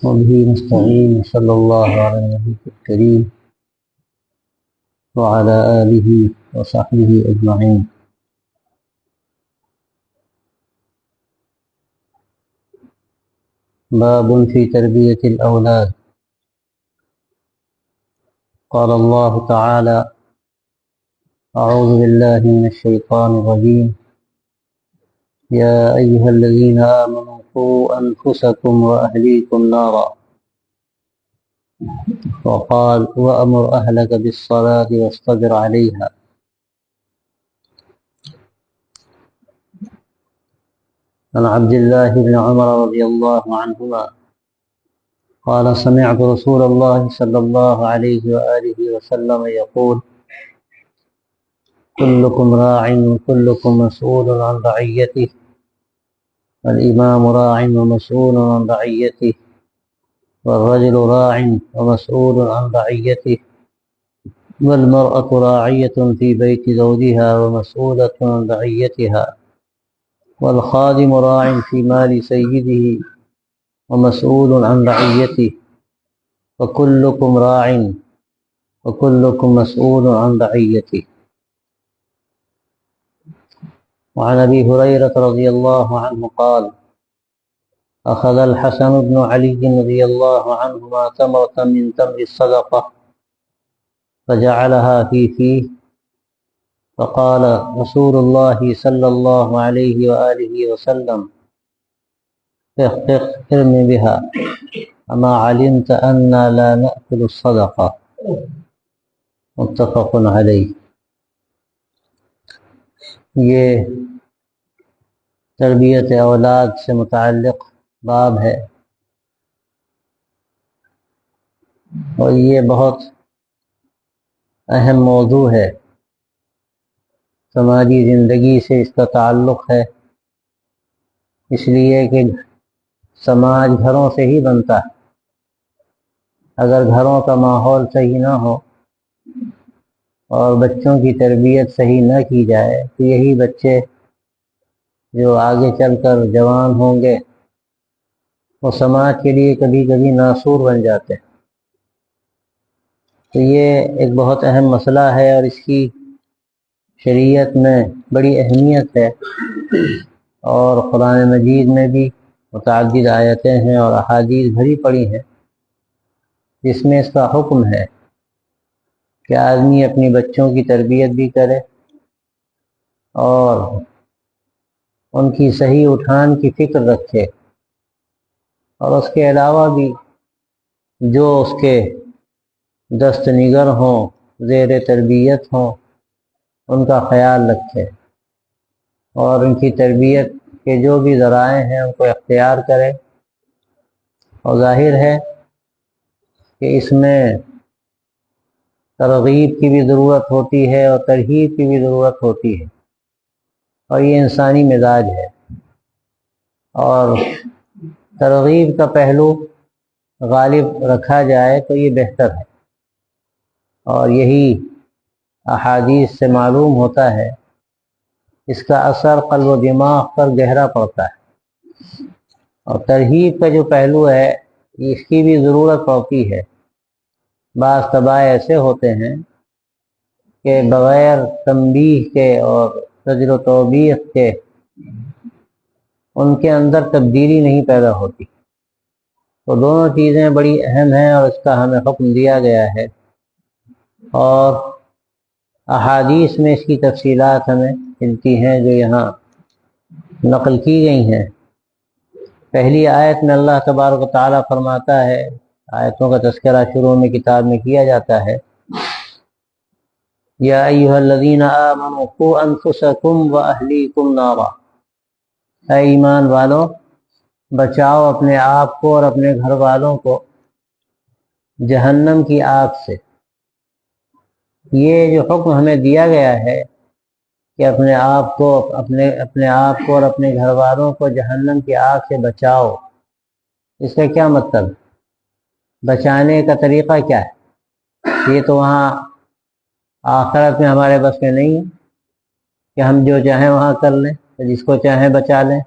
وبه نستعين. صلى الله على النبي الكريم وعلى آله وصحبه أجمعين. باب في تربية الأولاد. قال الله تعالى: أعوذ بالله من الشيطان الرجيم. يا أيها الذين آمنوا قوا أنفسكم وأهليكم نارا. وقال: وأمر أهلك بالصلاة واصطبر عليها. عن عبد الله بن عمر رضي الله عنهما قال: سمعت رسول الله صلى الله عليه وآله وسلم يقول: كلكم راع وكلكم مسؤول عن رعيته، والإمام راع ومسؤول عن رعيته، والرجل راع ومسؤول عن رعيته، والمرأة راعية في بيت زوجها ومسؤولة عن رعيتها، والخادم راع في مال سيده ومسؤول عن رعيته، وكلكم راع وكلكم مسؤول عن رعيته. وعن أبي هريرة رضي الله عنه قال: أخذ الحسن بن علي رضي الله عنهما تمرة من تمر الصدقة فجعلها في فيه، فقال رسول الله صلى الله عليه وآله وسلم: ارم بها، أما علمت أنا لا نأكل الصدقة. متفق علیہ۔ یہ تربیت اولاد سے متعلق باب ہے، اور یہ بہت اہم موضوع ہے۔ سماجی زندگی سے اس کا تعلق ہے، اس لیے کہ سماج گھروں سے ہی بنتا ہے۔ اگر گھروں کا ماحول صحیح نہ ہو اور بچوں کی تربیت صحیح نہ کی جائے تو یہی بچے جو آگے چل کر جوان ہوں گے وہ سماج کے لیے کبھی کبھی ناسور بن جاتے ہیں۔ تو یہ ایک بہت اہم مسئلہ ہے اور اس کی شریعت میں بڑی اہمیت ہے، اور قرآن مجید میں بھی متعدد آیتیں ہیں اور احادیث بھری پڑی ہیں جس میں اس کا حکم ہے کہ آدمی اپنی بچوں کی تربیت بھی کرے اور ان کی صحیح اٹھان کی فکر رکھے، اور اس کے علاوہ بھی جو اس کے دست نگر ہوں، زیر تربیت ہوں، ان کا خیال رکھے اور ان کی تربیت کے جو بھی ذرائع ہیں ان کو اختیار کرے۔ اور ظاہر ہے کہ اس میں ترغیب کی بھی ضرورت ہوتی ہے اور ترہیب کی بھی ضرورت ہوتی ہے، اور یہ انسانی مزاج ہے، اور ترغیب کا پہلو غالب رکھا جائے تو یہ بہتر ہے، اور یہی احادیث سے معلوم ہوتا ہے۔ اس کا اثر قلب و دماغ پر گہرا پڑتا ہے، اور ترہیب کا جو پہلو ہے اس کی بھی ضرورت پڑتی ہے۔ بعض طبع ایسے ہوتے ہیں کہ بغیر تنبیہ کے اور زجر و توبیخ کے ان کے اندر تبدیلی نہیں پیدا ہوتی۔ تو دونوں چیزیں بڑی اہم ہیں اور اس کا ہمیں حکم دیا گیا ہے، اور احادیث میں اس کی تفصیلات ہمیں ملتی ہیں جو یہاں نقل کی گئی ہیں۔ پہلی آیت میں اللہ تبارک و تعالیٰ فرماتا ہے، آیتوں کا تذکرہ شروع میں کتاب میں کیا جاتا ہے: یا ایھا الذین آمنوا قوا انفسکم واہلیکم نارا، اے ایمان والو بچاؤ اپنے آپ کو اور اپنے گھر والوں کو جہنم کی آگ سے۔ یہ جو حکم ہمیں دیا گیا ہے کہ اپنے آپ کو اور اپنے گھر والوں کو جہنم کی آگ سے بچاؤ، اس کا کیا مطلب؟ بچانے کا طریقہ کیا ہے؟ یہ تو وہاں آخرت میں ہمارے بس میں نہیں ہے کہ ہم جو چاہیں وہاں کر لیں، جس کو چاہیں بچا لیں۔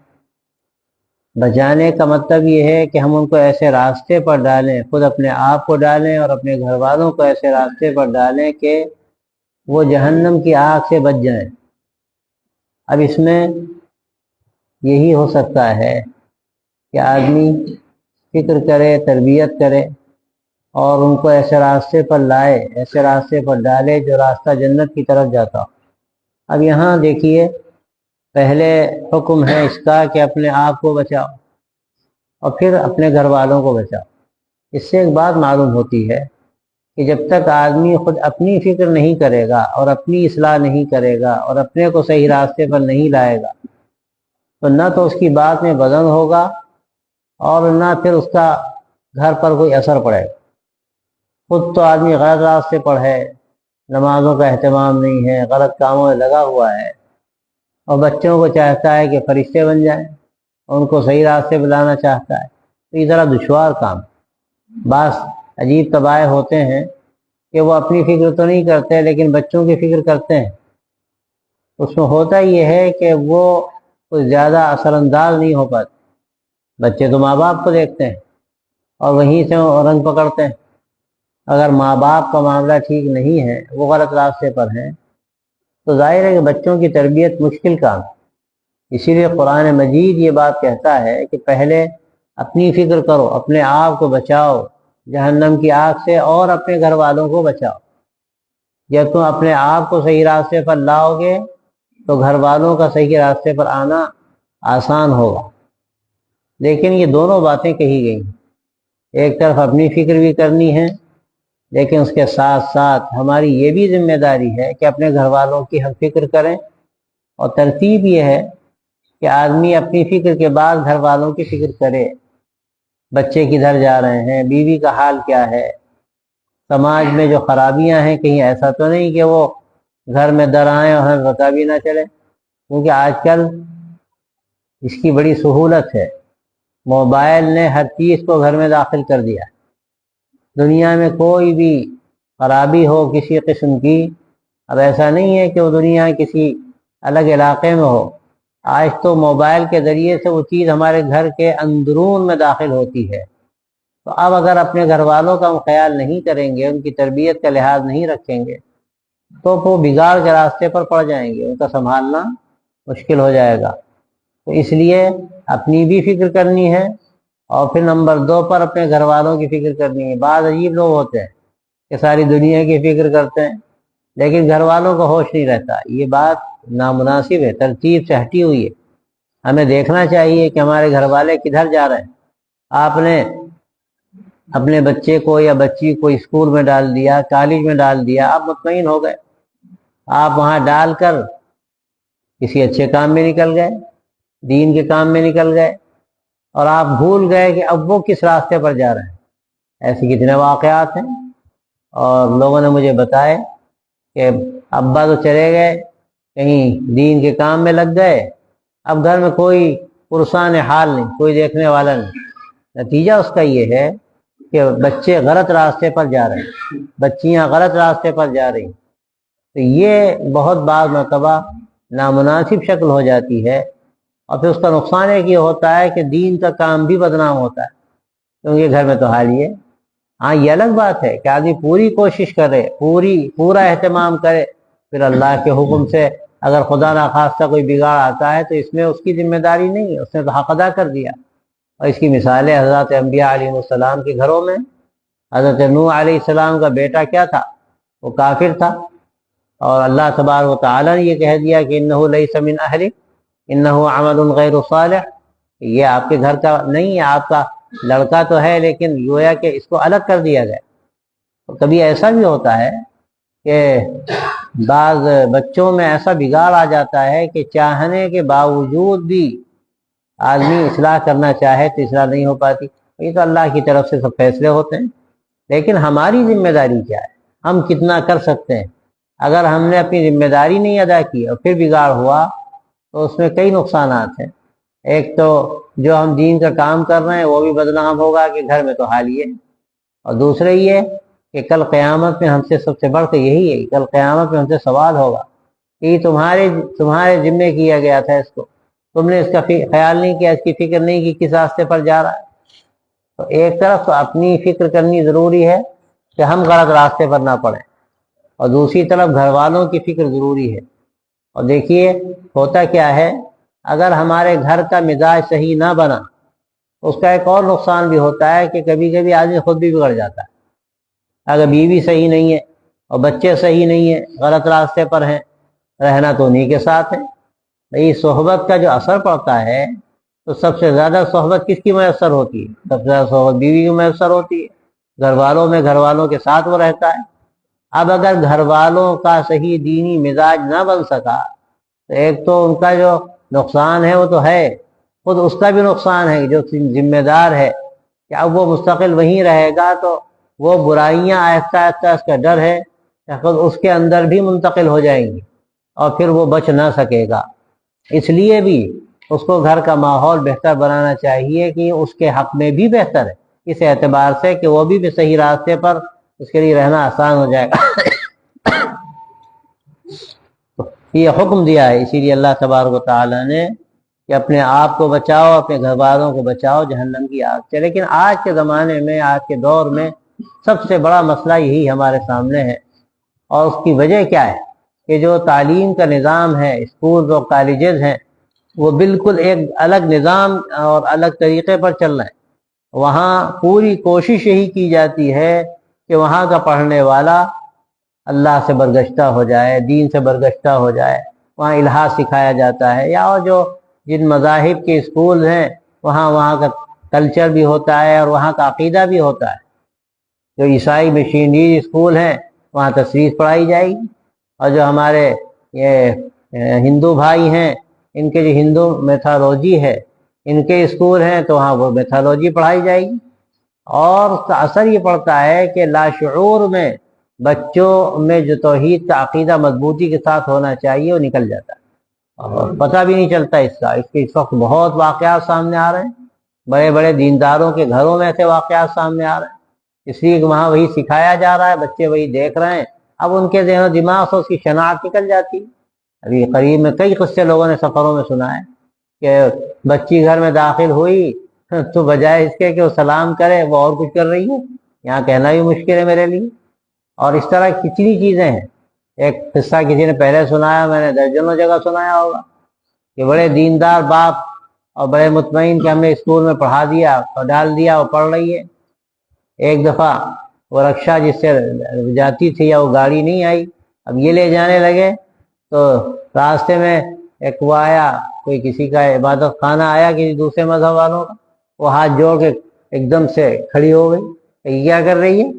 بچانے کا مطلب یہ ہے کہ ہم ان کو ایسے راستے پر ڈالیں، خود اپنے آپ کو ڈالیں اور اپنے گھر والوں کو ایسے راستے پر ڈالیں کہ وہ جہنم کی آگ سے بچ جائیں۔ اب اس میں یہی ہو سکتا ہے کہ آدمی فکر کرے، تربیت کرے اور ان کو ایسے راستے پر لائے، ایسے راستے پر ڈالے جو راستہ جنت کی طرف جاتا ہو۔ اب یہاں دیکھیے، پہلے حکم ہے اس کا کہ اپنے آپ کو بچاؤ اور پھر اپنے گھر والوں کو بچاؤ۔ اس سے ایک بات معلوم ہوتی ہے کہ جب تک آدمی خود اپنی فکر نہیں کرے گا اور اپنی اصلاح نہیں کرے گا اور اپنے کو صحیح راستے پر نہیں لائے گا تو نہ تو اس کی بات میں وزن ہوگا اور نہ پھر اس کا گھر پر کوئی اثر پڑے گا۔ خود تو آدمی غلط راستے پر ہے، نمازوں کا اہتمام نہیں ہے، غلط کاموں میں لگا ہوا ہے، اور بچوں کو چاہتا ہے کہ فرشتے بن جائیں، ان کو صحیح راستے پہ لانا چاہتا ہے۔ تو یہ ذرا دشوار کام۔ بعض عجیب طبائع ہوتے ہیں کہ وہ اپنی فکر تو نہیں کرتے لیکن بچوں کی فکر کرتے ہیں۔ اس میں ہوتا یہ ہے کہ وہ کچھ زیادہ اثر انداز نہیں ہو پاتے۔ بچے تو ماں باپ کو دیکھتے ہیں اور وہیں سے رنگ پکڑتے ہیں۔ اگر ماں باپ کا معاملہ ٹھیک نہیں ہے، وہ غلط راستے پر ہیں، تو ظاہر ہے کہ بچوں کی تربیت مشکل کام ہے۔ اسی لیے قرآن مجید یہ بات کہتا ہے کہ پہلے اپنی فکر کرو، اپنے آپ کو بچاؤ جہنم کی آگ سے اور اپنے گھر والوں کو بچاؤ۔ جب تم اپنے آپ کو صحیح راستے پر لاؤ گے تو گھر والوں کا صحیح راستے پر آنا آسان ہوگا۔ لیکن یہ دونوں باتیں کہی گئی ہیں، ایک طرف اپنی فکر بھی کرنی ہے لیکن اس کے ساتھ ساتھ ہماری یہ بھی ذمہ داری ہے کہ اپنے گھر والوں کی ہم فکر کریں، اور ترتیب یہ ہے کہ آدمی اپنی فکر کے بعد گھر والوں کی فکر کرے۔ بچے کدھر جا رہے ہیں، بیوی کا حال کیا ہے، سماج میں جو خرابیاں ہیں کہیں ایسا تو نہیں کہ وہ گھر میں در آئیں اور ہمیں پتہ بھی نہ چلے، کیونکہ آج کل اس کی بڑی سہولت ہے۔ موبائل نے ہر چیز کو گھر میں داخل کر دیا۔ دنیا میں کوئی بھی خرابی ہو کسی قسم کی، اب ایسا نہیں ہے کہ وہ دنیا کسی الگ علاقے میں ہو، آج تو موبائل کے ذریعے سے وہ چیز ہمارے گھر کے اندرون میں داخل ہوتی ہے۔ تو اب اگر اپنے گھر والوں کا ہم خیال نہیں کریں گے، ان کی تربیت کا لحاظ نہیں رکھیں گے تو وہ بگاڑ کے راستے پر پڑ جائیں گے، ان کا سنبھالنا مشکل ہو جائے گا۔ تو اس لیے اپنی بھی فکر کرنی ہے اور پھر نمبر 2 پر اپنے گھر والوں کی فکر کرنی ہے۔ بعض عجیب لوگ ہوتے ہیں کہ ساری دنیا کی فکر کرتے ہیں لیکن گھر والوں کو ہوش نہیں رہتا۔ یہ بات نامناسب ہے، ترتیب سے ہٹی ہوئی ہے۔ ہمیں دیکھنا چاہیے کہ ہمارے گھر والے کدھر جا رہے ہیں۔ آپ نے اپنے بچے کو یا بچی کو اسکول میں ڈال دیا، کالج میں ڈال دیا، آپ مطمئن ہو گئے، آپ وہاں ڈال کر کسی اچھے کام میں نکل گئے، دین کے کام میں نکل گئے، اور آپ بھول گئے کہ اب وہ کس راستے پر جا رہے ہیں۔ ایسے کتنے واقعات ہیں، اور لوگوں نے مجھے بتائے کہ ابا تو چلے گئے کہیں دین کے کام میں لگ گئے، اب گھر میں کوئی پرسان حال نہیں، کوئی دیکھنے والا نہیں۔ نتیجہ اس کا یہ ہے کہ بچے غلط راستے پر جا رہے ہیں، بچیاں غلط راستے پر جا رہی ہیں۔ تو یہ بہت بعض مرتبہ نامناسب شکل ہو جاتی ہے، اور پھر اس کا نقصان ایک یہ ہوتا ہے کہ دین کا کام بھی بدنام ہوتا ہے، کیونکہ گھر میں تو حال ہی ہے۔ ہاں یہ الگ بات ہے کہ آدمی پوری کوشش کرے، پورا اہتمام کرے، پھر اللہ کے حکم سے اگر خدا نخواستہ کوئی بگاڑ آتا ہے تو اس میں اس کی ذمہ داری نہیں ہے، اس نے تو حق ادا کر دیا۔ اور اس کی مثالیں حضرت انبیاء علیہ السلام کے گھروں میں۔ حضرت نوح علیہ السلام کا بیٹا کیا تھا؟ وہ کافر تھا، اور اللہ تبارک و تعالیٰ نے یہ کہہ دیا کہ انہ لیس من اہلک انہ عمل غیر صالح، یہ آپ کے گھر کا نہیں ہے، آپ کا لڑکا تو ہے لیکن گویا کہ اس کو الگ کر دیا گیا۔ تو کبھی ایسا بھی ہوتا ہے کہ بعض بچوں میں ایسا بگاڑ آ جاتا ہے کہ چاہنے کے باوجود بھی آدمی اصلاح کرنا چاہے تو اصلاح نہیں ہو پاتی۔ یہ تو اللہ کی طرف سے سب فیصلے ہوتے ہیں، لیکن ہماری ذمہ داری کیا ہے؟ ہم کتنا کر سکتے ہیں؟ اگر ہم نے اپنی ذمہ داری نہیں ادا کی اور پھر بگاڑ ہوا تو اس میں کئی نقصانات ہیں۔ ایک تو جو ہم دین کا کام کر رہے ہیں وہ بھی بدنام ہوگا کہ گھر میں تو حال ہی ہے، اور دوسرے یہ کہ کل قیامت میں ہم سے سب سے بڑھ کے یہی ہے کہ کل قیامت میں ہم سے سوال ہوگا کہ تمہارے ذمے کیا گیا تھا اس کو، تم نے اس کا خیال نہیں کیا، اس کی فکر نہیں کی کس راستے پر جا رہا ہے۔ تو ایک طرف تو اپنی فکر کرنی ضروری ہے کہ ہم غلط راستے پر نہ پڑیں، اور دوسری طرف گھر والوں کی فکر ضروری ہے۔ اور دیکھیے ہوتا کیا ہے، اگر ہمارے گھر کا مزاج صحیح نہ بنا، اس کا ایک اور نقصان بھی ہوتا ہے کہ کبھی کبھی آدمی خود بھی بگڑ جاتا ہے۔ اگر بیوی صحیح نہیں ہے اور بچے صحیح نہیں ہیں، غلط راستے پر ہیں، رہنا تو انہیں کے ساتھ ہے۔ بھئی صحبت کا جو اثر پڑتا ہے، تو سب سے زیادہ صحبت کس کی میسر ہوتی ہے؟ سب سے زیادہ صحبت بیوی کی میسر ہوتی ہے۔ گھر والوں میں گھر والوں کے ساتھ وہ رہتا ہے۔ اب اگر گھر والوں کا صحیح دینی مزاج نہ بن سکا، تو ایک تو ان کا جو نقصان ہے وہ تو ہے، خود اس کا بھی نقصان ہے جو ذمہ دار ہے، کہ اب وہ مستقل وہیں رہے گا تو وہ برائیاں آہستہ آہستہ، اس کا ڈر ہے کہ خود اس کے اندر بھی منتقل ہو جائیں گی اور پھر وہ بچ نہ سکے گا۔ اس لیے بھی اس کو گھر کا ماحول بہتر بنانا چاہیے کہ اس کے حق میں بھی بہتر ہے، اس اعتبار سے کہ وہ بھی صحیح راستے پر، اس کے لیے رہنا آسان ہو جائے گا۔ یہ حکم دیا ہے، اسی لیے اللہ تبارک و تعالیٰ نے کہ اپنے آپ کو بچاؤ، اپنے گھر والوں کو بچاؤ جہنم کی آگ سے۔ لیکن آج کے زمانے میں، آج کے دور میں سب سے بڑا مسئلہ یہی ہمارے سامنے ہے، اور اس کی وجہ کیا ہے کہ جو تعلیم کا نظام ہے، اسکول اور کالجز ہیں، وہ بالکل ایک الگ نظام اور الگ طریقے پر چل رہے ہیں۔ وہاں پوری کوشش یہی کی جاتی ہے کہ وہاں کا پڑھنے والا اللہ سے برگشتہ ہو جائے، دین سے برگشتہ ہو جائے۔ وہاں الہاد سکھایا جاتا ہے، یا جو جن مذاہب کے اسکول ہیں وہاں کا کلچر بھی ہوتا ہے اور وہاں کا عقیدہ بھی ہوتا ہے۔ جو عیسائی مشنری اسکول ہیں وہاں تصویر پڑھائی جائے گی، اور جو ہمارے یہ ہندو بھائی ہیں، ان کے جو ہندو میتھالوجی ہے، ان کے اسکول ہیں تو وہاں وہ میتھالوجی پڑھائی جائے گی۔ اور اس کا اثر یہ پڑتا ہے کہ لاشعور میں بچوں میں جو توحید کا عقیدہ مضبوطی کے ساتھ ہونا چاہیے وہ نکل جاتا ہے، اور پتہ بھی نہیں چلتا اس کا۔ اس کے اس وقت بہت واقعات سامنے آ رہے ہیں، بڑے بڑے دینداروں کے گھروں میں ایسے واقعات سامنے آ رہے ہیں، اس لیے کہ وہاں وہی سکھایا جا رہا ہے، بچے وہی دیکھ رہے ہیں، اب ان کے ذہن و دماغ سے اس کی شناخت نکل جاتی ہے۔ ابھی قریب میں کئی قصے لوگوں نے سفروں میں سنا ہے کہ بچی گھر میں داخل ہوئی تو بجائے اس کے کہ وہ سلام کرے، وہ اور کچھ کر رہی ہے، یہاں کہنا بھی مشکل ہے میرے لیے۔ اور اس طرح کتنی چیزیں ہیں۔ ایک قصہ کسی نے پہلے سنایا، میں نے درجنوں جگہ سنایا ہوگا، کہ بڑے دیندار باپ اور بڑے مطمئن کہ ہم نے اسکول میں پڑھا دیا اور ڈال دیا، وہ پڑھ رہی ہے۔ ایک دفعہ وہ رکشا جس سے جاتی تھی یا وہ گاڑی نہیں آئی، اب یہ لے جانے لگے تو راستے میں ایک وہ آیا، کوئی کسی کا عبادت خانہ آیا کسی دوسرے مذہب والوں کا، وہ ہاتھ جوڑ کے ایک دم سے کھڑی ہو گئی کہ یہ کیا کر رہی ہے؟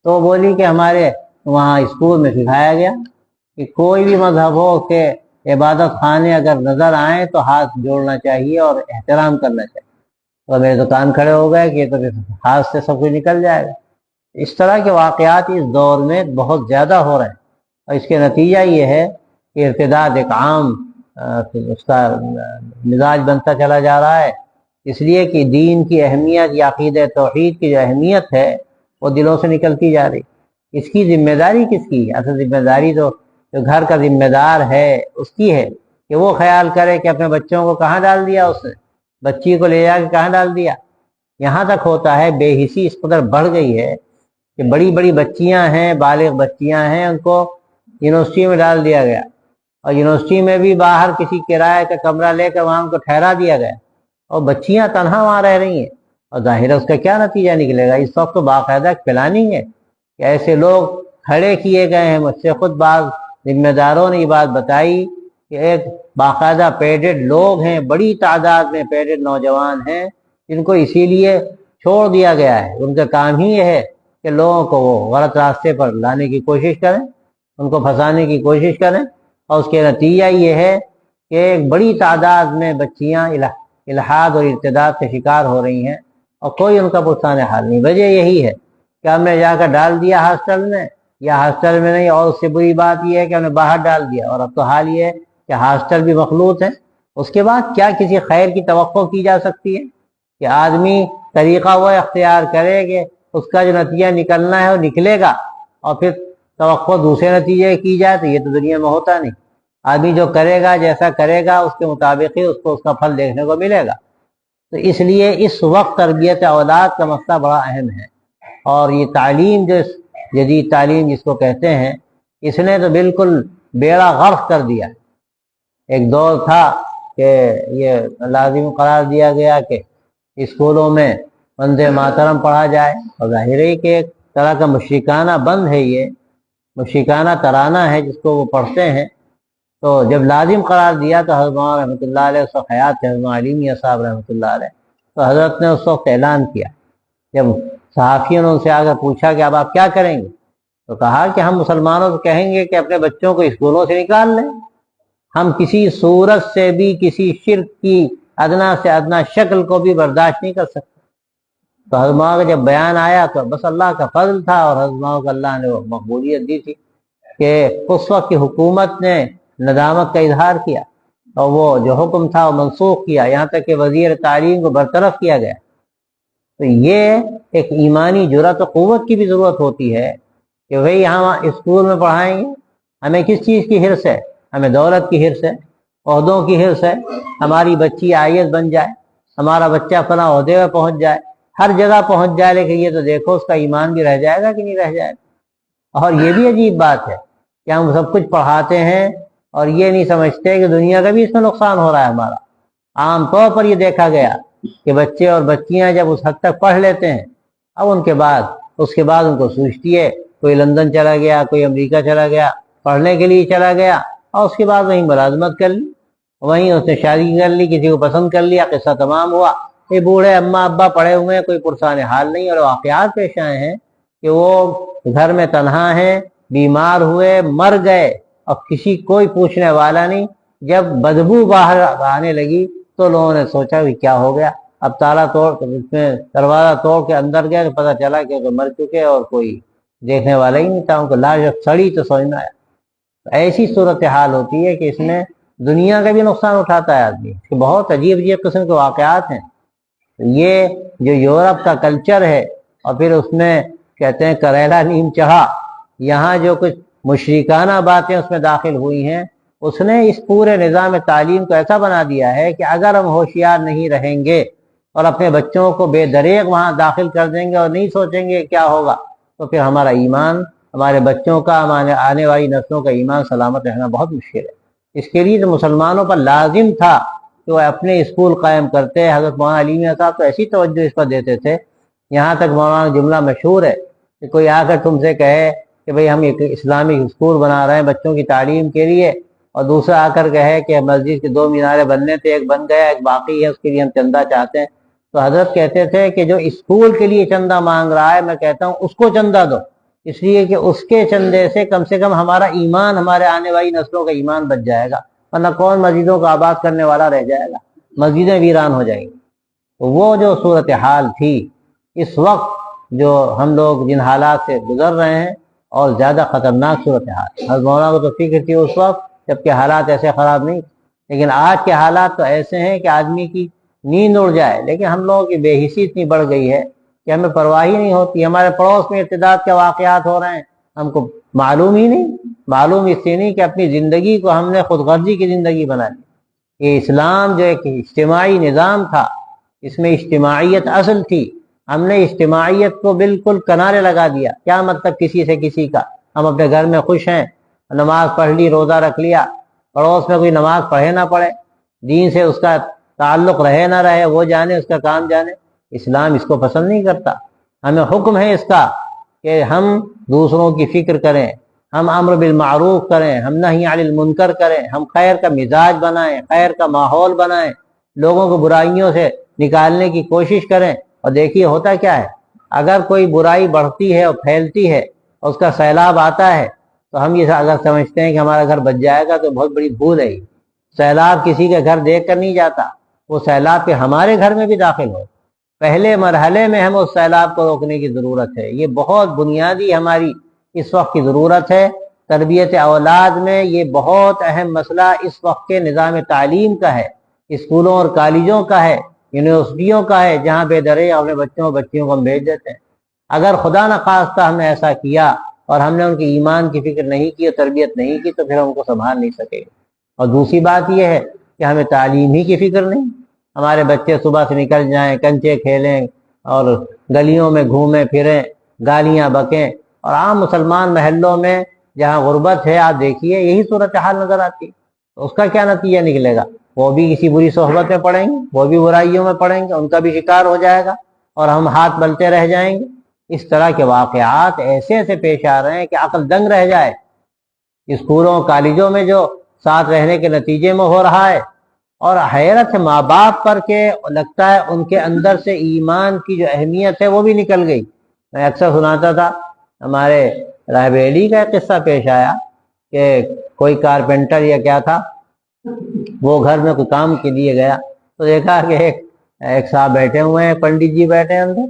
تو بولی کہ ہمارے وہاں اسکول میں سکھایا گیا کہ کوئی بھی مذہب ہو کہ عبادت خانے اگر نظر آئیں تو ہاتھ جوڑنا چاہیے اور احترام کرنا چاہیے۔ اور میرے تو کان کھڑے ہو گئے کہ یہ تو ہاتھ سے سب کچھ نکل جائے گا۔ اس طرح کے واقعات اس دور میں بہت زیادہ ہو رہے ہیں، اور اس کے نتیجہ یہ ہے کہ ارتداد ایک عام اس کا مزاج بنتا چلا جا رہا ہے، اس لیے کہ دین کی اہمیت یا عقیدہ توحید کی جو اہمیت ہے وہ دلوں سے نکلتی جا رہی۔ اس کی ذمہ داری کس کی؟ اصل ذمہ داری تو جو گھر کا ذمہ دار ہے اس کی ہے، کہ وہ خیال کرے کہ اپنے بچوں کو کہاں ڈال دیا اس نے، بچی کو لے جا کے کہاں ڈال دیا۔ یہاں تک ہوتا ہے، بے حسی اس قدر بڑھ گئی ہے کہ بڑی بڑی بچیاں ہیں، بالغ بچیاں ہیں، ان کو یونیورسٹی میں ڈال دیا گیا، اور یونیورسٹی میں بھی باہر کسی کرائے کا کمرہ لے کر وہاں ان کو ٹھہرا دیا گیا، اور بچیاں تنہا وہاں رہ رہی ہیں۔ اور ظاہر ہے اس کا کیا نتیجہ نکلے گا؟ اس وقت تو باقاعدہ پلاننگ ہے کہ ایسے لوگ کھڑے کیے گئے ہیں۔ مجھ سے خود بعض ذمہ داروں نے یہ بات بتائی کہ ایک باقاعدہ پیڈڈ لوگ ہیں، بڑی تعداد میں پیڈڈ نوجوان ہیں، جن کو اسی لیے چھوڑ دیا گیا ہے۔ ان کا کام ہی یہ ہے کہ لوگوں کو وہ غلط راستے پر لانے کی کوشش کریں، ان کو پھنسانے کی کوشش کریں، اور اس کے نتیجہ یہ ہے کہ ایک بڑی تعداد میں بچیاں الحاد اور ارتداد کے شکار ہو رہی ہیں، اور کوئی ان کا پرسان حال نہیں۔ وجہ یہی ہے کہ ہم نے جا کر ڈال دیا ہاسٹل میں، یا ہاسٹل میں نہیں، اور اس سے بری بات یہ ہے کہ ہم نے باہر ڈال دیا، اور اب تو حال یہ ہے کہ ہاسٹل بھی مخلوط ہے۔ اس کے بعد کیا کسی خیر کی توقع کی جا سکتی ہے کہ آدمی طریقہ وہ اختیار کرے کہ اس کا جو نتیجہ نکلنا ہے وہ نکلے گا، اور پھر توقع دوسرے نتیجے کی جائے؟ تو یہ تو دنیا میں ہوتا نہیں۔ آدمی جو کرے گا، جیسا کرے گا، اس کے مطابق ہی اس کو اس کا پھل دیکھنے کو ملے گا۔ تو اس لیے اس وقت تربیت اولاد کا مسئلہ بڑا اہم ہے، اور یہ تعلیم جو جدید تعلیم جس کو کہتے ہیں، اس نے تو بالکل بیڑا غرق کر دیا۔ ایک دور تھا کہ یہ لازم قرار دیا گیا کہ اسکولوں میں وندے ماترم پڑھا جائے، اور ظاہر ہے کہ ایک طرح کا مشرکانہ بند ہے، یہ مشرکانہ ترانہ ہے جس کو وہ پڑھتے ہیں۔ تو جب لازم قرار دیا تو حضرت مولانا رحمۃ اللہ علیہ اس وقت حیات تھے، حضرت علی میاں صاحب رحمۃ اللہ علیہ، تو حضرت نے اس وقت اعلان کیا، جب صحافیوں نے ان سے آ کر پوچھا کہ اب آپ کیا کریں گے، تو کہا کہ ہم مسلمانوں سے کہیں گے کہ اپنے بچوں کو اسکولوں سے نکال لیں، ہم کسی صورت سے بھی کسی شرک کی ادنا سے ادنا شکل کو بھی برداشت نہیں کر سکتے۔ تو حضرت مولانا کا جب بیان آیا تو بس اللہ کا فضل تھا، اور حضرت مولانا کو اللہ نے وہ مقبولیت دی تھی کہ اس وقت کی حکومت نے ندامت کا اظہار کیا، اور وہ جو حکم تھا وہ منسوخ کیا، یہاں تک کہ وزیر تعلیم کو برطرف کیا گیا۔ تو یہ ایک ایمانی جرأت و قوت کی بھی ضرورت ہوتی ہے کہ بھئی ہم اسکول میں پڑھائیں گے، ہمیں کس چیز کی حرص ہے؟ ہمیں دولت کی حرص ہے، عہدوں کی حرص ہے، ہماری بچی IAS بن جائے، ہمارا بچہ فلاں عہدے پہ پہنچ جائے، ہر جگہ پہنچ جائے، لیکن یہ تو دیکھو اس کا ایمان بھی رہ جائے گا کہ نہیں رہ جائے گا۔ اور یہ بھی عجیب بات ہے کہ ہم سب کچھ پڑھاتے ہیں اور یہ نہیں سمجھتے کہ دنیا کا بھی اس میں نقصان ہو رہا ہے ہمارا۔ عام طور پر یہ دیکھا گیا کہ بچے اور بچیاں جب اس حد تک پڑھ لیتے ہیں، اب اس کے بعد ان کو سوچتی ہے، کوئی لندن چلا گیا، کوئی امریکہ چلا گیا، پڑھنے کے لیے چلا گیا، اور اس کے بعد وہیں ملازمت کر لی، وہیں اس نے شادی کر لی، کسی کو پسند کر لیا، قصہ تمام ہوا۔ یہ بوڑھے اماں ابا پڑھے ہوئے ہیں، کوئی پرسان حال نہیں، اور واقعات پیش آئے ہیں کہ وہ گھر میں تنہا ہیں، بیمار ہوئے، مر گئے، اور کوئی پوچھنے والا نہیں۔ جب بدبو باہر آنے لگی تو لوگوں نے سوچا کہ کیا ہو گیا، اب تالا توڑ اس میں دروازہ توڑ کے اندر گئے تو پتہ چلا کہ مر چکے، اور کوئی دیکھنے والا ہی نہیں تھا، ان کو لاش سڑی تو سمجھ میں آیا۔ ایسی صورتحال ہوتی ہے کہ اس میں دنیا کا بھی نقصان اٹھاتا ہے آدمی، کہ بہت عجیب عجیب قسم کے واقعات ہیں۔ یہ جو یورپ کا کلچر ہے، اور پھر اس میں کہتے ہیں کریلا نیم چڑھا، یہاں جو کچھ مشرکانہ باتیں اس میں داخل ہوئی ہیں، اس نے اس پورے نظام تعلیم کو ایسا بنا دیا ہے کہ اگر ہم ہوشیار نہیں رہیں گے اور اپنے بچوں کو بے دریغ وہاں داخل کر دیں گے اور نہیں سوچیں گے کیا ہوگا، تو پھر ہمارا ایمان، ہمارے بچوں کا، ہمارے آنے والی نسلوں کا ایمان سلامت رہنا بہت مشکل ہے۔ اس کے لیے تو مسلمانوں پر لازم تھا کہ وہ اپنے اسکول قائم کرتے۔ حضرت مولانا علی میاں صاحب تو ایسی توجہ اس پر دیتے تھے، یہاں تک مولانا جملہ مشہور ہے کہ کوئی آ کر تم سے کہے کہ بھئی ہم ایک اسلامک اسکول بنا رہے ہیں بچوں کی تعلیم کے لیے، اور دوسرا آ کر کہے کہ مسجد کے 2 مینارے بننے تھے، ایک بن گیا، ایک باقی ہے، اس کے لیے ہم چندہ چاہتے ہیں، تو حضرت کہتے تھے کہ جو اسکول کے لیے چندہ مانگ رہا ہے، میں کہتا ہوں اس کو چندہ دو، اس لیے کہ اس کے چندے سے کم ہمارا ایمان، ہمارے آنے والی نسلوں کا ایمان بچ جائے گا، ورنہ کون مسجدوں کو آباد کرنے والا رہ جائے گا، مسجدیں ویران ہو جائیں گی۔ وہ جو صورتحال تھی اس وقت، جو ہم لوگ جن حالات سے گزر رہے ہیں، اور زیادہ خطرناک صورتحال، حضرت مولانا کو تو فکر تھی اس وقت جبکہ حالات ایسے خراب نہیں، لیکن آج کے حالات تو ایسے ہیں کہ آدمی کی نیند اڑ جائے۔ لیکن ہم لوگوں کی بے حسی اتنی بڑھ گئی ہے کہ ہمیں پرواہ ہی نہیں ہوتی، ہمارے پڑوس میں ارتداد کے واقعات ہو رہے ہیں، ہم کو معلوم ہی نہیں، معلوم اس سے نہیں کہ اپنی زندگی کو ہم نے خود غرضی کی زندگی بنا لی۔ یہ اسلام جو ایک اجتماعی نظام تھا، اس میں اجتماعیت اصل تھی، ہم نے اجتماعیت کو بالکل کنارے لگا دیا۔ کیا مطلب کسی سے کسی کا، ہم اپنے گھر میں خوش ہیں، نماز پڑھ لی، روزہ رکھ لیا، پڑوس میں کوئی نماز پڑھے نہ پڑھے، دین سے اس کا تعلق رہے نہ رہے، وہ جانے، اس کا کام جانے۔ اسلام اس کو پسند نہیں کرتا۔ ہمیں حکم ہے اس کا کہ ہم دوسروں کی فکر کریں، ہم امر بالمعروف کریں، ہم نہی عن المنکر کریں، ہم خیر کا مزاج بنائیں، خیر کا ماحول بنائیں، لوگوں کو برائیوں سے نکالنے کی کوشش کریں۔ اور دیکھیے ہوتا کیا ہے، اگر کوئی برائی بڑھتی ہے اور پھیلتی ہے اور اس کا سیلاب آتا ہے، تو ہم یہ اگر سمجھتے ہیں کہ ہمارا گھر بچ جائے گا تو بہت بڑی بھول ہے۔ سیلاب کسی کے گھر دیکھ کر نہیں جاتا، وہ سیلاب کے ہمارے گھر میں بھی داخل ہو، پہلے مرحلے میں ہمیں اس سیلاب کو روکنے کی ضرورت ہے۔ یہ بہت بنیادی ہماری اس وقت کی ضرورت ہے۔ تربیت اولاد میں یہ بہت اہم مسئلہ اس وقت کے نظام تعلیم کا ہے، اسکولوں اور کالجوں کا ہے، یونیورسٹیوں کا ہے، جہاں بے درے اپنے بچیوں کو ہم بھیج دیتے ہیں۔ اگر خدا نخواستہ ہم نے ایسا کیا اور ہم نے ان کے ایمان کی فکر نہیں کی اور تربیت نہیں کی، تو پھر ہم کو سنبھال نہیں سکے گے۔ اور دوسری بات یہ ہے کہ ہمیں تعلیم ہی کی فکر نہیں. ہمارے بچے صبح سے نکل جائیں، کنچے کھیلیں اور گلیوں میں گھومیں پھریں، گالیاں بکیں. اور عام مسلمان محلوں میں جہاں غربت ہے آپ دیکھیے یہی صورتحال نظر آتی ہے. اس کا کیا نتیجہ نکلے گا؟ وہ بھی کسی بری صحبت میں پڑیں گے، وہ بھی برائیوں میں پڑیں گے، ان کا بھی شکار ہو جائے گا اور ہم ہاتھ ملتے رہ جائیں گے. اس طرح کے واقعات ایسے ایسے پیش آ رہے ہیں کہ عقل دنگ رہ جائے. اسکولوں کالجوں میں جو ساتھ رہنے کے نتیجے میں ہو رہا ہے، اور حیرت ہے ماں باپ پر کہ لگتا ہے ان کے اندر سے ایمان کی جو اہمیت ہے وہ بھی نکل گئی. میں اکثر سناتا تھا، ہمارے رائے کا ایک قصہ پیش آیا کہ کوئی کارپینٹر یا کیا تھا، وہ گھر میں کوئی کام کے لیے گیا تو دیکھا کہ ایک صاحب بیٹھے ہوئے ہیں، پنڈت جی بیٹھے ہیں اندر.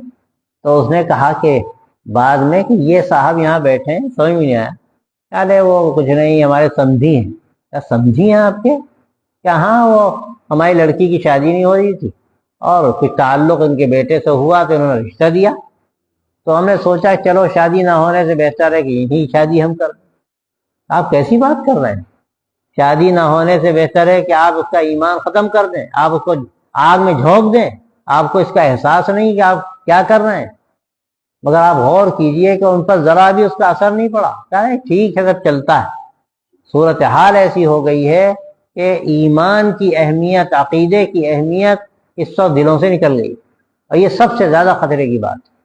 تو اس نے کہا کہ بعد میں کہ یہ صاحب یہاں بیٹھے ہیں، سمجھ میں نہیں آیا. ارے وہ کچھ نہیں، ہمارے سمجھی ہیں. کیا سمجھی ہیں آپ کے؟ کہ ہاں وہ ہماری لڑکی کی شادی نہیں ہو رہی تھی اور کچھ تعلق ان کے بیٹے سے ہوا تو انہوں نے رشتہ دیا، تو ہم نے سوچا چلو شادی نہ ہونے سے بہتر ہے کہ یہی شادی ہم کر دیں. آپ کیسی بات کر رہے ہیں؟ شادی نہ ہونے سے بہتر ہے کہ آپ اس کا ایمان ختم کر دیں، آپ اس کو آگ میں جھونک دیں. آپ کو اس کا احساس نہیں کہ آپ کیا کر رہے ہیں. مگر آپ غور کیجئے کہ ان پر ذرا بھی اس کا اثر نہیں پڑا. ٹھیک ہے سب چلتا ہے. صورتحال ایسی ہو گئی ہے کہ ایمان کی اہمیت، عقیدے کی اہمیت اس وقت دلوں سے نکل گئی. اور یہ سب سے زیادہ خطرے کی بات ہے،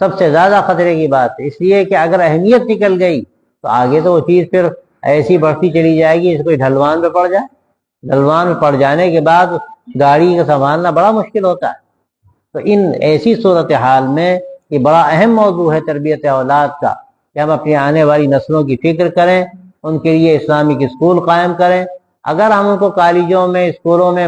سب سے زیادہ خطرے کی بات ہے. اس لیے کہ اگر اہمیت نکل گئی تو آگے تو وہ چیز پھر ایسی بڑھتی چلی جائے گی جس کو ڈھلوان پہ پڑ جائے. ڈھلوان میں پڑ جانے کے بعد گاڑی کا سنبھالنا بڑا مشکل ہوتا ہے. تو ان ایسی صورتحال میں یہ بڑا اہم موضوع ہے تربیت اولاد کا، کہ ہم اپنی آنے والی نسلوں کی فکر کریں، ان کے لیے اسلامک اسکول قائم کریں. اگر ہم ان کو کالجوں میں اسکولوں میں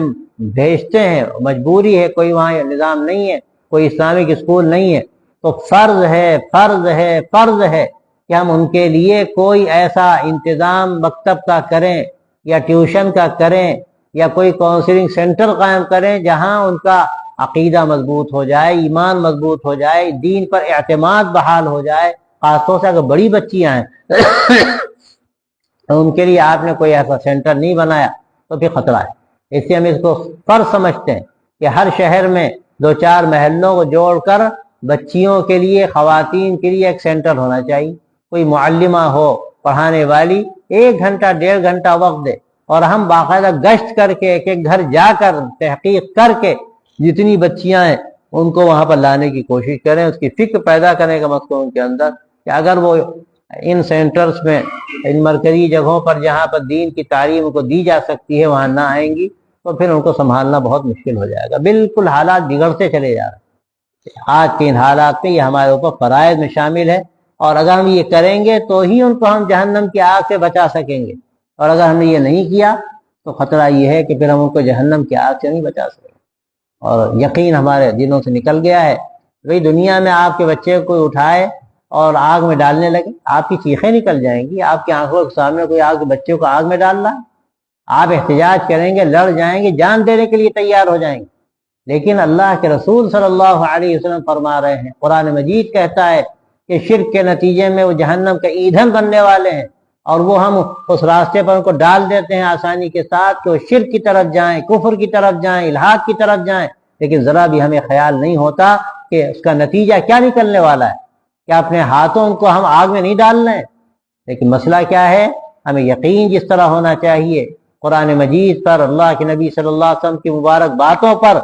بھیجتے ہیں، مجبوری ہے، کوئی وہاں نظام نہیں ہے، کوئی اسلامک اسکول نہیں ہے، تو فرض ہے فرض ہے فرض ہے کہ ہم ان کے لیے کوئی ایسا انتظام مکتب کا کریں یا ٹیوشن کا کریں یا کوئی کاؤنسلنگ سینٹر قائم کریں جہاں ان کا عقیدہ مضبوط ہو جائے، ایمان مضبوط ہو جائے، دین پر اعتماد بحال ہو جائے. خاص طور سے اگر بڑی بچیاں ہیں ان کے لیے آپ نے کوئی ایسا سینٹر نہیں بنایا تو پھر خطرہ ہے. اس لیے ہم اس کو فرض سمجھتے ہیں کہ ہر شہر میں 2-4 محلوں کو جوڑ کر بچیوں کے لیے، خواتین کے لیے ایک سینٹر ہونا چاہیے. کوئی معلمہ ہو پڑھانے والی، 1 گھنٹہ 1.5 گھنٹہ وقت دے، اور ہم باقاعدہ گشت کر کے ایک ایک گھر جا کر تحقیق کر کے جتنی بچیاں ہیں ان کو وہاں پر لانے کی کوشش کریں. اس کی فکر پیدا کرنے کا مقصد ان کے اندر کہ اگر وہ ان سینٹرز میں، ان مرکزی جگہوں پر جہاں پر دین کی تعلیم کو دی جا سکتی ہے وہاں نہ آئیں گی تو پھر ان کو سنبھالنا بہت مشکل ہو جائے گا. بالکل حالات بگڑتے چلے جا رہے ہیں. آج کے ان حالات میں یہ ہمارے اوپر فرائض میں شامل ہے، اور اگر ہم یہ کریں گے تو ہی ان کو ہم جہنم کی آگ سے بچا سکیں گے. اور اگر ہم نے یہ نہیں کیا تو خطرہ یہ ہے کہ پھر ہم ان کو جہنم کی آگ سے نہیں بچا سکیں. اور یقین ہمارے دلوں سے نکل گیا ہے. بھئی دنیا میں آپ کے بچے کو کوئی اٹھائے اور آگ میں ڈالنے لگے، آپ کی چیخیں نکل جائیں گی. آپ کی آنکھوں کے سامنے کوئی آپ کے بچے کو آگ میں ڈال رہا ہے، آپ احتجاج کریں گے، لڑ جائیں گے، جان دینے کے لیے تیار ہو جائیں گے. لیکن اللہ کے رسول صلی اللہ علیہ وسلم فرما رہے ہیں، قرآن مجید کہتا ہے کہ شرک کے نتیجے میں وہ جہنم کا ایندھن بننے والے ہیں، اور وہ ہم اس راستے پر ان کو ڈال دیتے ہیں آسانی کے ساتھ کہ وہ شرک کی طرف جائیں، کفر کی طرف جائیں، الحاد کی طرف جائیں. لیکن ذرا بھی ہمیں خیال نہیں ہوتا کہ اس کا نتیجہ کیا نکلنے والا ہے. کیا اپنے ہاتھوں کو ہم آگ میں نہیں ڈال رہے ہیں؟ لیکن مسئلہ کیا ہے؟ ہمیں یقین جس طرح ہونا چاہیے قرآن مجید پر، اللہ کے نبی صلی اللہ علیہ وسلم کی مبارک باتوں پر،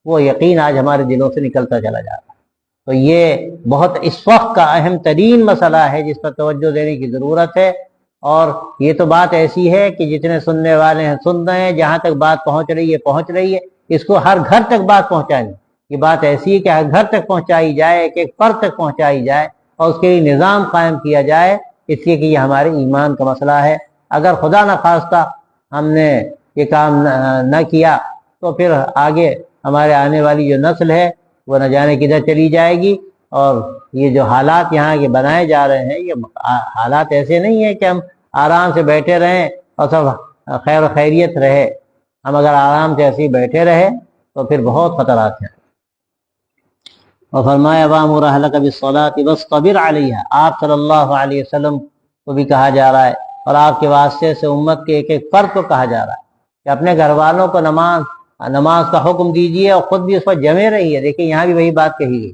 وہ یقین آج ہمارے دلوں سے نکلتا چلا جا رہا ہے. تو یہ بہت اس وقت کا اہم ترین مسئلہ ہے جس پر توجہ دینے کی ضرورت ہے. اور یہ تو بات ایسی ہے کہ جتنے سننے والے ہیں سن رہے ہیں، جہاں تک بات پہنچ رہی ہے پہنچ رہی ہے. اس کو ہر گھر تک بات پہنچانی، یہ بات ایسی ہے کہ ہر گھر تک پہنچائی جائے، ایک ایک فرد تک پہنچائی جائے اور اس کے لیے نظام قائم کیا جائے. اس لیے کہ یہ ہمارے ایمان کا مسئلہ ہے. اگر خدا نخواستہ ہم نے یہ کام نہ کیا تو پھر آگے ہمارے آنے والی جو نسل ہے وہ نہ جانے کدھر چلی جائے گی. اور یہ جو حالات یہاں کے بنائے جا رہے ہیں، یہ حالات ایسے نہیں ہیں کہ ہم آرام سے بیٹھے رہیں اور سب خیر و خیریت رہے. ہم اگر آرام سے ایسے ہی بیٹھے رہے تو پھر بہت خطرات ہیں. اور فرمایا وَأْمُرْ أَهْلَكَ بِالصَّلَاةِ وَاصْطَبِرْ عَلَيْهَا. آپ صلی اللہ علیہ وسلم کو بھی کہا جا رہا ہے اور آپ کے واسطے سے امت کے ایک ایک فرد کو کہا جا رہا ہے کہ اپنے گھر والوں کو نماز کا حکم دیجیے اور خود بھی اس پر جمے رہیے۔ دیکھیں یہاں بھی وہی بات کہی گئی،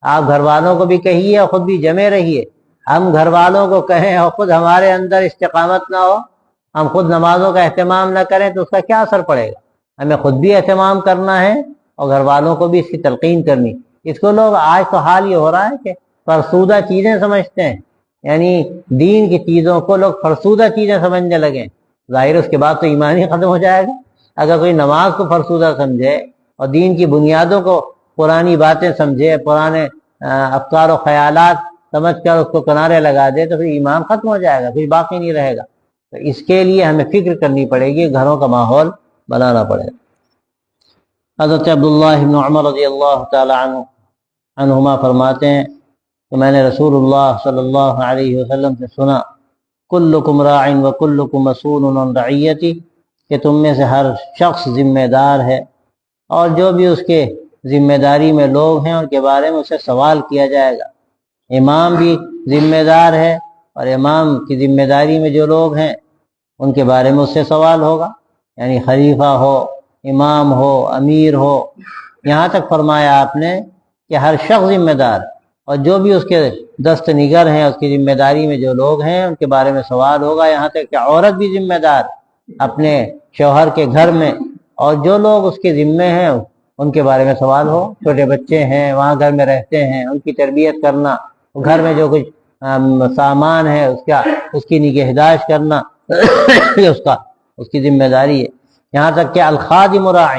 آپ گھر والوں کو بھی کہیے اور خود بھی جمے رہیے۔ ہم گھر والوں کو کہیں اور خود ہمارے اندر استقامت نہ ہو، ہم خود نمازوں کا اہتمام نہ کریں تو اس کا کیا اثر پڑے گا؟ ہمیں خود بھی اہتمام کرنا ہے اور گھر والوں کو بھی اس کی تلقین کرنی۔ اس کو لوگ آج تو حال یہ ہو رہا ہے کہ فرسودہ چیزیں سمجھتے ہیں، یعنی دین کی چیزوں کو لوگ فرسودہ چیزیں سمجھنے لگے، ظاہر اس کے بعد تو ایمان ہی ختم ہو جائے گا۔ اگر کوئی نماز کو فرسودہ سمجھے اور دین کی بنیادوں کو پرانی باتیں سمجھے، پرانے افکار و خیالات سمجھ کر اس کو کنارے لگا دے تو پھر ایمان ختم ہو جائے گا، کچھ باقی نہیں رہے گا۔ تو اس کے لیے ہمیں فکر کرنی پڑے گی، گھروں کا ماحول بنانا پڑے گا۔ حضرت عبداللہ بن عمر رضی اللہ تعالی عنہما فرماتے ہیں کہ میں نے رسول اللہ صلی اللہ علیہ وسلم سے سنا، کلکم راع وکلکم مسئول عن رعیتی، کہ تم میں سے ہر شخص ذمہ دار ہے اور جو بھی اس کے ذمہ داری میں لوگ ہیں ان کے بارے میں اسے سوال کیا جائے گا۔ امام بھی ذمہ دار ہے اور امام کی ذمہ داری میں جو لوگ ہیں ان کے بارے میں اس سے سوال ہوگا، یعنی خلیفہ ہو، امام ہو، امیر ہو، یہاں تک فرمایا آپ نے کہ ہر شخص ذمہ دار، اور جو بھی اس کے دست نگر ہیں، اس کی ذمہ داری میں جو لوگ ہیں ان کے بارے میں سوال ہوگا، یہاں تک کہ عورت بھی ذمہ دار اپنے شوہر کے گھر میں، اور جو لوگ اس کے ذمے ہیں ان کے بارے میں سوال ہو۔ چھوٹے بچے ہیں وہاں گھر میں رہتے ہیں، ان کی تربیت کرنا، گھر میں جو کچھ سامان ہے اس کی نگہداشت کرنا یہ اس کی ذمہ داری ہے۔ یہاں تک کہ الخادم راع،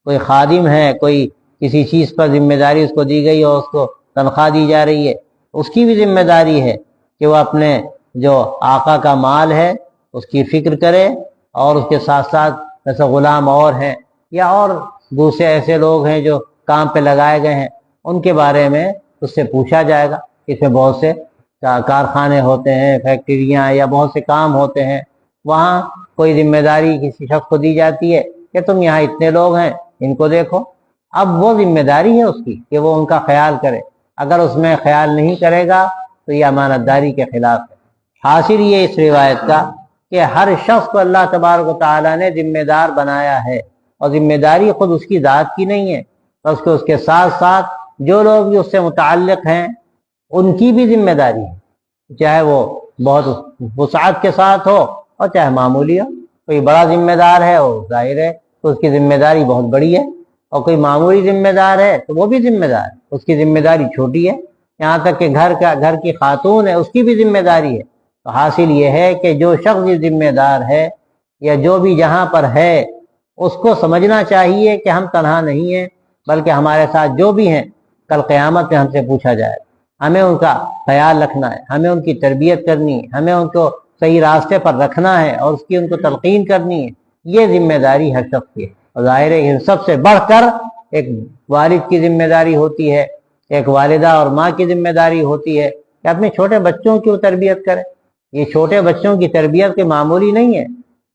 کوئی خادم ہے، کوئی کسی چیز پر ذمہ داری اس کو دی گئی اور اس کو تنخواہ دی جا رہی ہے، اس کی بھی ذمہ داری ہے کہ وہ اپنے جو آقا کا مال ہے اس کی فکر کرے، اور اس کے ساتھ ساتھ جیسے غلام اور ہیں یا اور دوسرے ایسے لوگ ہیں جو کام پہ لگائے گئے ہیں ان کے بارے میں اس سے پوچھا جائے گا۔ اس میں بہت سے کارخانے ہوتے ہیں، فیکٹریاں یا بہت سے کام ہوتے ہیں، وہاں کوئی ذمہ داری کسی شخص کو دی جاتی ہے کہ تم یہاں اتنے لوگ ہیں ان کو دیکھو، اب وہ ذمہ داری ہے اس کی کہ وہ ان کا خیال کرے، اگر اس میں خیال نہیں کرے گا تو یہ امانت داری کے خلاف ہے۔ حاصل یہ اس روایت کا کہ ہر شخص کو اللہ تبارک و تعالیٰ نے ذمہ دار بنایا ہے، اور ذمہ داری خود اس کی ذات کی نہیں ہے، بلکہ اس کے ساتھ ساتھ جو لوگ بھی اس سے متعلق ہیں ان کی بھی ذمہ داری ہے، چاہے وہ بہت وسعت کے ساتھ ہو اور چاہے معمولی ہو۔ کوئی بڑا ذمہ دار ہے وہ ظاہر ہے تو اس کی ذمہ داری بہت بڑی ہے، اور کوئی معمولی ذمہ دار ہے تو وہ بھی ذمہ دار ہے، اس کی ذمہ داری چھوٹی ہے۔ یہاں تک کہ گھر کی خاتون ہے اس کی بھی ذمہ داری ہے۔ تو حاصل یہ ہے کہ جو شخص ذمہ دار ہے یا جو بھی جہاں پر ہے اس کو سمجھنا چاہیے کہ ہم تنہا نہیں ہیں، بلکہ ہمارے ساتھ جو بھی ہیں کل قیامت میں ہم سے پوچھا جائے، ہمیں ان کا خیال رکھنا ہے، ہمیں ان کی تربیت کرنی ہے، ہمیں ان کو صحیح راستے پر رکھنا ہے اور اس کی ان کو تلقین کرنی ہے۔ یہ ذمہ داری ہر شخص کی ہے، اور ظاہر ہے ان سب سے بڑھ کر ایک والد کی ذمہ داری ہوتی ہے، ایک والدہ اور ماں کی ذمہ داری ہوتی ہے کہ اپنے چھوٹے بچوں کی تربیت کرے۔ یہ چھوٹے بچوں کی تربیت کے معمولی نہیں ہے،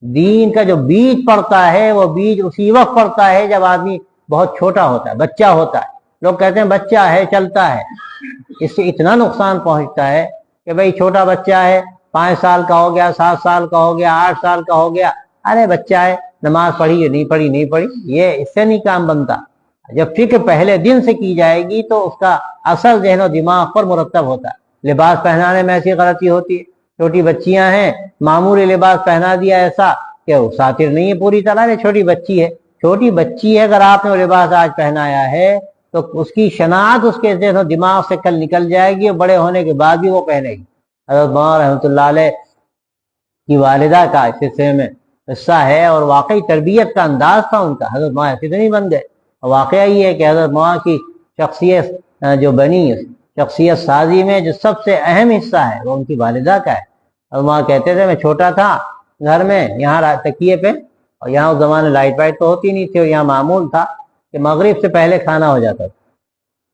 دین کا جو بیج پڑتا ہے وہ بیج اسی وقت پڑتا ہے جب آدمی بہت چھوٹا ہوتا ہے، بچہ ہوتا ہے۔ لوگ کہتے ہیں بچہ ہے چلتا ہے، اس سے اتنا نقصان پہنچتا ہے کہ بھئی چھوٹا بچہ ہے، 5 سال کا ہو گیا، 7 سال کا ہو گیا، 8 سال کا ہو گیا، ارے بچہ ہے، نماز پڑھی نہیں پڑھی، یہ اس سے نہیں کام بنتا۔ جب فکر پہلے دن سے کی جائے گی تو اس کا اثر ذہن و دماغ پر مرتب ہوتا ہے۔ لباس پہنانے میں ایسی غلطی ہوتی ہے، چھوٹی بچیاں ہیں، معمولی لباس پہنا دیا ایسا کہ وہ ساتر نہیں ہے پوری طرح، چھوٹی بچی ہے، اگر آپ نے وہ لباس آج پہنایا ہے تو اس کی شناخت اس کے ذہن و دماغ سے کل نکل جائے گی، اور بڑے ہونے کے بعد بھی وہ پہنے گی۔ حضرت مولانا رحمۃ اللہ علیہ کی والدہ کا اس سلسلے میں قصہ ہے، اور واقعی تربیت کا انداز تھا ان کا، حضرت مولانا ایسے تو نہیں بن گئے۔ واقعہ یہ ہے کہ حضرت مولانا کی شخصیت جو بنی، شخصیت سازی میں جو سب سے اہم حصہ ہے وہ ان کی والدہ کا ہے۔ حضرت مولانا کہتے تھے میں چھوٹا تھا گھر میں، یہاں تکیے پہ، اور یہاں اس زمانے لائٹ وائٹ تو ہوتی نہیں تھی، اور یہاں معمول تھا کہ مغرب سے پہلے کھانا ہو جاتا تھا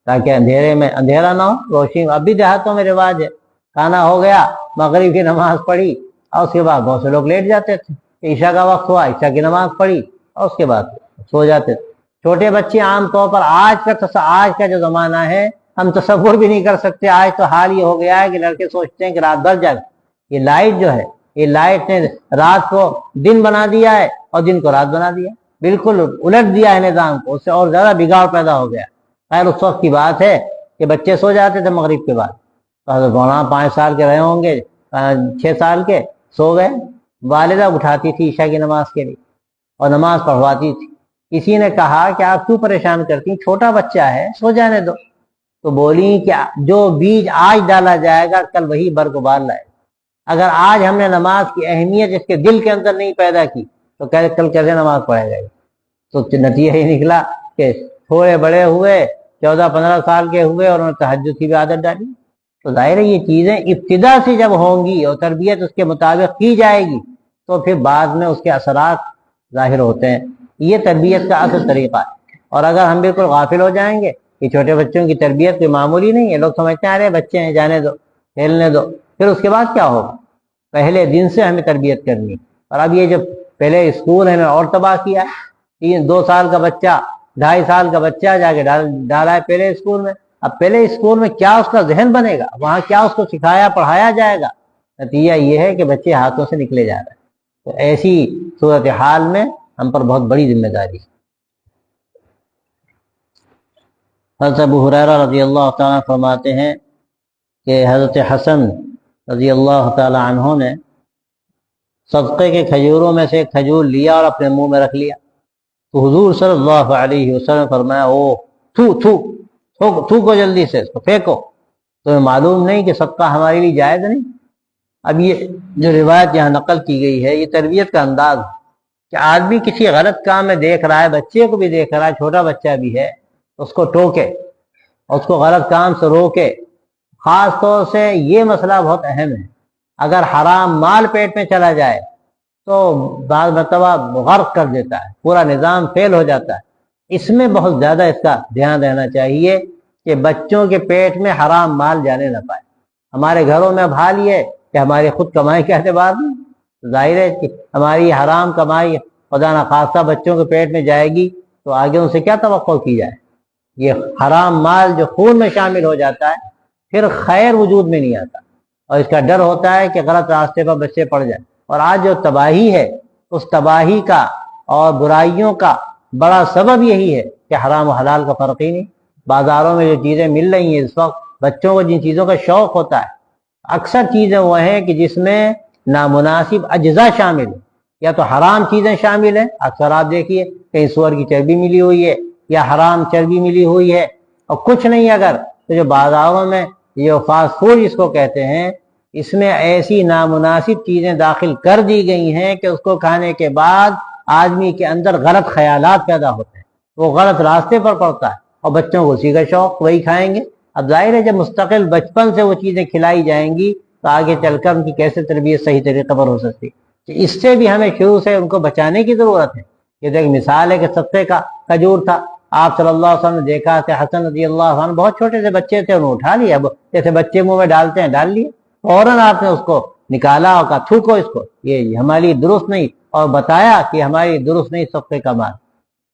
تاکہ اندھیرے میں اندھیرا نہ ہو، روشنی۔ اب بھی دیہاتوں میں رواج ہے، کھانا ہو گیا، مغرب کی نماز پڑھی، اور اس کے بعد بہت سے لوگ لیٹ جاتے تھے، عشاء کا وقت ہوا، عشاء کی نماز پڑھی اور اس کے بعد سو جاتے تھے۔ چھوٹے بچے عام طور پر آج کا جو زمانہ ہے ہم تصور بھی نہیں کر سکتے، آج تو حال یہ ہو گیا ہے کہ لڑکے سوچتے ہیں کہ رات بھر جائے، یہ لائٹ جو ہے یہ لائٹ نے رات کو دن بنا دیا ہے اور دن کو رات بنا دیا، بالکل الٹ دیا ہے نظام کو، اس سے اور زیادہ بگاڑ پیدا ہو گیا۔ خیر اس وقت کی بات ہے کہ بچے سو جاتے تھے مغرب کے بعد، حضرت مولانا 5 سال کے رہے ہوں گے، 6 سال کے، سو گئے، والدہ اٹھاتی تھی عشاء کی نماز کے لیے اور نماز پڑھواتی تھی۔ کسی نے کہا کہ آپ کیوں پریشان کرتی ہیں، چھوٹا بچہ ہے، سو جانے دو۔ تو بولی کہ جو بیج آج ڈالا جائے گا کل وہی برگ و بار لائے گا۔ اگر آج ہم نے نماز کی اہمیت اس کے دل کے اندر نہیں پیدا کی تو کل کیسے نماز پڑھے گا؟ تو نتیجہ یہ نکلا کہ تھوڑے بڑے ہوئے، 14-15 سال کے ہوئے اور انہوں نے تہجد کی بھی عادت ڈالی۔ تو ظاہر ہے یہ چیزیں ابتدا سے جب ہوں گی اور تربیت اس کے مطابق کی جائے گی تو پھر بعد میں اس کے اثرات ظاہر ہوتے ہیں۔ یہ تربیت کا اصل طریقہ ہے۔ اور اگر ہم بالکل غافل ہو جائیں گے کہ چھوٹے بچوں کی تربیت کوئی معمولی نہیں ہے، لوگ سمجھتے ہیں ارے بچے ہیں جانے دو، کھیلنے دو، پھر اس کے بعد کیا ہوگا؟ پہلے دن سے ہمیں تربیت کرنی ہے۔ اور اب یہ جو پہلے اسکول ہے اور تباہ کیا ہے، 2 سال کا بچہ، 2.5 سال کا بچہ جا کے ڈالا ہے پہلے اسکول میں۔ اب پہلے اسکول میں کیا اس کا ذہن بنے گا، وہاں کیا اس کو سکھایا پڑھایا جائے گا؟ نتیجہ یہ ہے کہ بچے ہاتھوں سے نکلے جا رہے ہیں۔ تو ایسی صورتحال میں ہم پر بہت بڑی ذمہ داری ہے۔ حضرت ابو ہریرہ رضی اللہ تعالیٰ فرماتے ہیں کہ حضرت حسن رضی اللہ تعالیٰ عنہ نے صدقے کے کھجوروں میں سے ایک کھجور لیا اور اپنے منہ میں رکھ لیا، تو حضور صلی اللہ علیہ وسلم فرمایا او تھوکو جلدی سے، اس کو پھینکو۔ تمہیں معلوم نہیں کہ صدقہ ہمارے لیے جائز نہیں؟ اب یہ جو روایت یہاں نقل کی گئی ہے یہ تربیت کا انداز ہے کہ آدمی کسی غلط کام میں دیکھ رہا ہے، بچے کو بھی دیکھ رہا ہے، چھوٹا بچہ بھی ہے، اس کو ٹوکے، اس کو غلط کام سے روکے۔ خاص طور سے یہ مسئلہ بہت اہم ہے، اگر حرام مال پیٹ میں چلا جائے تو بعض مرتبہ غرق کر دیتا ہے، پورا نظام فیل ہو جاتا ہے۔ اس میں بہت زیادہ اس کا دھیان رہنا چاہیے کہ بچوں کے پیٹ میں حرام مال جانے نہ پائے۔ ہمارے گھروں میں اب حال یہ ہے کہ ہماری خود کمائی کے اعتبار میں ظاہر ہے کہ ہماری حرام کمائی خدا نخواستہ بچوں کے پیٹ میں جائے گی تو آگے ان سے کیا توقع کی جائے؟ یہ حرام مال جو خون میں شامل ہو جاتا ہے پھر خیر وجود میں نہیں آتا، اور اس کا ڈر ہوتا ہے کہ غلط راستے پر بچے پڑ جائیں۔ اور آج جو تباہی ہے اس تباہی کا اور برائیوں کا بڑا سبب یہی ہے کہ حرام و حلال کا فرق ہی نہیں۔ بازاروں میں جو چیزیں مل رہی ہیں اس وقت، بچوں کو جن چیزوں کا شوق ہوتا ہے اکثر چیزیں وہ ہیں کہ جس میں نامناسب اجزاء شامل ہیں، یا تو حرام چیزیں شامل ہیں، اکثر آپ دیکھیے کہیں سور کی چربی ملی ہوئی ہے یا حرام چربی ملی ہوئی ہے، اور کچھ نہیں اگر تو جو بازاروں میں یہ فاسٹ فوڈ جس کو کہتے ہیں اس میں ایسی نامناسب چیزیں داخل کر دی گئی ہیں کہ اس کو کھانے کے بعد آدمی کے اندر غلط خیالات پیدا ہوتے ہیں، وہ غلط راستے پر پڑتا ہے اور بچوں کو اسی کا شوق، وہی کھائیں گے۔ اب ظاہر ہے جب مستقل بچپن سے وہ چیزیں کھلائی جائیں گی تو آگے چل کر ان کی کیسے تربیت صحیح طریقے پر ہو سکتی؟ اس سے بھی ہمیں شروع سے ان کو بچانے کی ضرورت ہے۔ یہ تو ایک مثال ہے کہ صدقے کا کھجور تھا، آپ صلی اللہ علیہ وسلم نے دیکھا کہ حسن رضی اللہ عنہ بہت چھوٹے سے بچے تھے، انہوں نے اٹھا لیا، جیسے بچے منہ میں ڈالتے ہیں ڈال لیے، فوراً آپ نے اس کو نکالا اور کہا تھوکو اس کو، یہ ہمارے لیے درست نہیں، اور بتایا کہ ہماری درست نہیں صدقے کا مال۔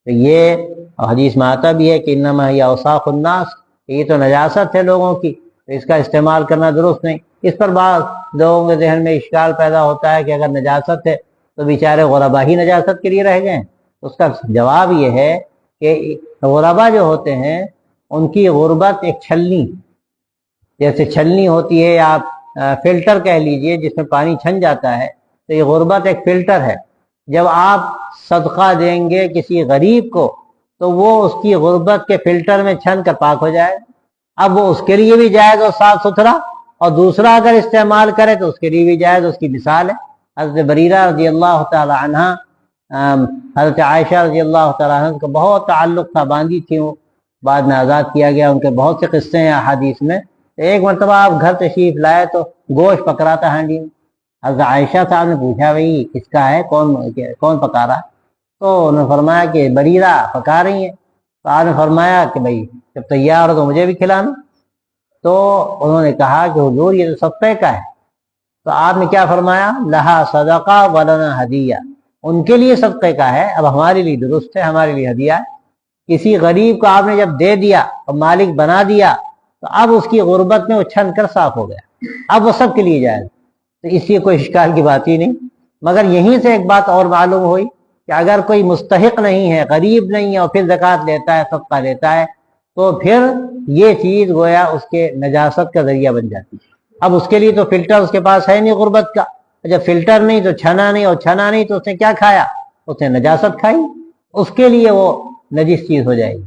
تو یہ حدیث میں آتا بھی ہے کہ انما ہی اوساخ الناس، یہ تو نجاست ہے لوگوں کی، تو اس کا استعمال کرنا درست نہیں۔ اس پر بعض لوگوں کے ذہن میں اشکال پیدا ہوتا ہے کہ اگر نجاست ہے تو بیچارے غربا ہی نجاست کے لیے رہ گئے۔ اس کا جواب یہ ہے کہ غربا جو ہوتے ہیں ان کی غربت ایک چھلنی، جیسے چھلنی ہوتی ہے، آپ فلٹر کہہ لیجئے جس میں پانی چھن جاتا ہے، تو یہ غربت ایک فلٹر ہے۔ جب آپ صدقہ دیں گے کسی غریب کو تو وہ اس کی غربت کے فلٹر میں چھن کر پاک ہو جائے، اب وہ اس کے لیے بھی جائز اور صاف ستھرا، اور دوسرا اگر استعمال کرے تو اس کے لیے بھی جائز۔ اس کی مثال ہے حضرت بریرہ رضی اللہ تعالی عنہ، حضرت عائشہ رضی اللہ تعالی عنہ کا بہت تعلق تھا، باندھی تھی، وہ بعد میں آزاد کیا گیا، ان کے بہت سے قصے ہیں احادیث میں۔ ایک مرتبہ آپ گھر تشریف لائے تو گوشت پکڑا تھا ہانڈی میں، حضرت عائشہ صاحب نے پوچھا بھائی کس کا ہے، کون پکا رہا ہے؟ تو انہوں نے فرمایا کہ بریرہ پکا رہی ہیں۔ تو آپ نے فرمایا کہ بھائی جب تیار ہو تو مجھے بھی کھلانا۔ تو انہوں نے کہا کہ حضور یہ تو صدقے کا ہے۔ تو آپ نے کیا فرمایا؟ لہا صدقہ ولنا ہدیہ، ان کے لیے صدقے کا ہے، اب ہمارے لیے درست ہے، ہمارے لیے ہدیہ ہے۔ کسی غریب کو آپ نے جب دے دیا اور مالک بنا دیا تو اب اس کی غربت میں وہ چھن کر صاف ہو گیا، اب وہ سب کے لیے جائز۔ تو اس لیے کوئی اشکال کی بات ہی نہیں. مگر یہیں سے ایک بات اور معلوم ہوئی کہ اگر کوئی مستحق نہیں ہے، غریب نہیں ہے، اور پھر زکوٰۃ لیتا ہے، صدقہ لیتا ہے، تو پھر یہ چیز گویا اس کے نجاست کا ذریعہ بن جاتی ہے. اب اس کے لیے تو فلٹر اس کے پاس ہے نہیں غربت کا، جب فلٹر نہیں تو چھنا نہیں، اور چھنا نہیں تو اس نے کیا کھایا؟ اس نے نجاست کھائی، اس کے لیے وہ نجس چیز ہو جائے گی.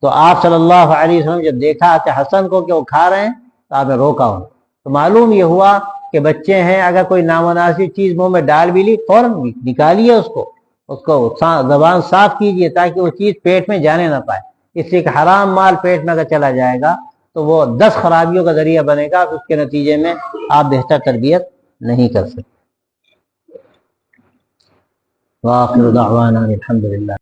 تو آپ صلی اللہ علیہ وسلم جب دیکھا کہ حسن کو کہ وہ کھا رہے ہیں تو آپ نے روکا ہوں. تو معلوم یہ ہوا کہ بچے ہیں، اگر کوئی نامناسب چیز منہ میں ڈال بھی لی فوراً نکالیے اس کو زبان صاف کیجیے تاکہ وہ چیز پیٹ میں جانے نہ پائے. اس لیے کہ حرام مال پیٹ میں اگر چلا جائے گا تو وہ 10 خرابیوں کا ذریعہ بنے گا، اس کے نتیجے میں آپ بہتر تربیت نہیں کر سکتے. وآخر دعوانا الحمدللہ.